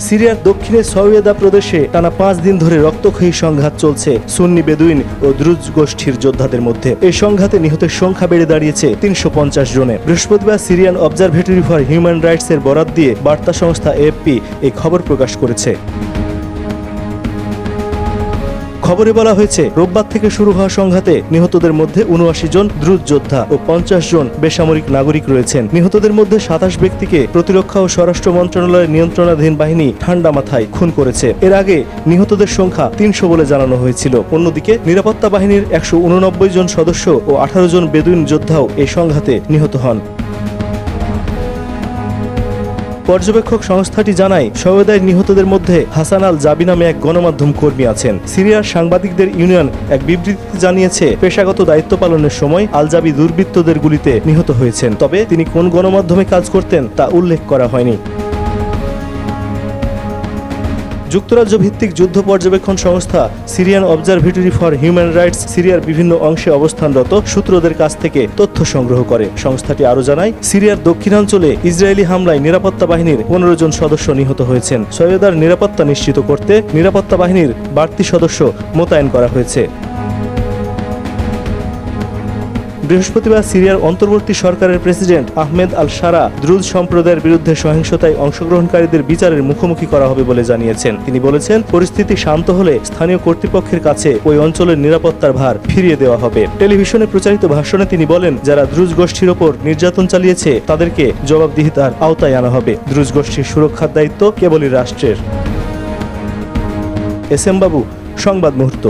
সিরিয়ার দক্ষিণে সওয়েদা প্রদেশে টানা 5 দিন ধরে রক্তক্ষয়ী সংঘাত চলছে সুন্নি বেদুইন ও দ্রুজ গোষ্ঠীর যোদ্ধাদের মধ্যে। এই সংঘাতে নিহতের সংখ্যা বেড়ে দাঁড়িয়েছে 350 জনে। বৃহস্পতিবার Syrian observatory for human rights এর বরাত দিয়ে বার্তা সংস্থা এএফপি এই খবর প্রকাশ করেছে। খবরে বলা হয়েছে, রোববার থেকে শুরু হওয়া সংঘাতে নিহতদের মধ্যে 79 জন দ্রুজ যোদ্ধা ও 50 জন বেসামরিক নাগরিক রয়েছেন। নিহতদের মধ্যে 27 ব্যক্তিকে প্রতিরক্ষা ও স্বরাষ্ট্র মন্ত্রণালয়ের নিয়ন্ত্রণাধীন বাহিনী ঠান্ডা মাথায় খুন করেছে। এর আগে নিহতদের সংখ্যা 300 বলে জানানো হয়েছিল। অন্যদিকে নিরাপত্তা বাহিনীর 189 জন সদস্য ও 18 জন বেদুইন যোদ্ধাও এই সংঘাতে নিহত হন। পর্যবেক্ষক সংস্থাটি জানায়, সওয়েদায় নিহতদের মধ্যে হাসান আল জাবি নামে এক গণমাধ্যম কর্মী আছেন। সিরিয়ার সাংবাদিকদের ইউনিয়ন এক বিবৃতিতে জানিয়েছে, পেশাগত দায়িত্ব পালনের সময় আল জাবি দুর্বৃত্তদের গুলিতে নিহত হয়েছেন। তবে তিনি কোন গণমাধ্যমে কাজ করতেন তা উল্লেখ করা হয়নি। যুক্তরাজ্য ভিত্তিক যুদ্ধ পর্যবেক্ষণ সংস্থা Syrian observatory for human rights সিরিয়ার বিভিন্ন অংশে অবস্থানরত সূত্রদের কাছ থেকে তথ্য সংগ্রহ করে। সংস্থাটি আরও জানায়, সিরিয়ার দক্ষিণাঞ্চলে ইসরায়েলি হামলায় নিরাপত্তা বাহিনীর 15 জন সদস্য নিহত হয়েছেন। সওয়েদার নিরাপত্তা নিশ্চিত করতে নিরাপত্তা বাহিনীর বাড়তি সদস্য মোতায়েন করা হয়েছে। বৃহস্পতিবার সিরিয়ার অন্তর্বর্তী সরকারের প্রেসিডেন্ট আহমেদ আল শারা দ্রুজ সম্প্রদায়ের বিরুদ্ধে সহিংসতায় অংশগ্রহণকারীদের বিচারের মুখোমুখি করা হবে বলে জানিয়েছেন। তিনি বলেছেন, পরিস্থিতি শান্ত হলে স্থানীয় কর্তৃপক্ষের কাছে ওই অঞ্চলের নিরাপত্তার ভার ফিরিয়ে দেওয়া হবে। টেলিভিশনে প্রচারিত ভাষণে তিনি বলেন, যারা দ্রুজ গোষ্ঠীর ওপর নির্যাতন চালিয়েছে তাদেরকে জবাবদিহিতার আওতায় আনা হবে। দ্রুজ গোষ্ঠীর সুরক্ষার দায়িত্ব কেবলই রাষ্ট্রের। এস এম বাবু, সংবাদ মুহূর্ত।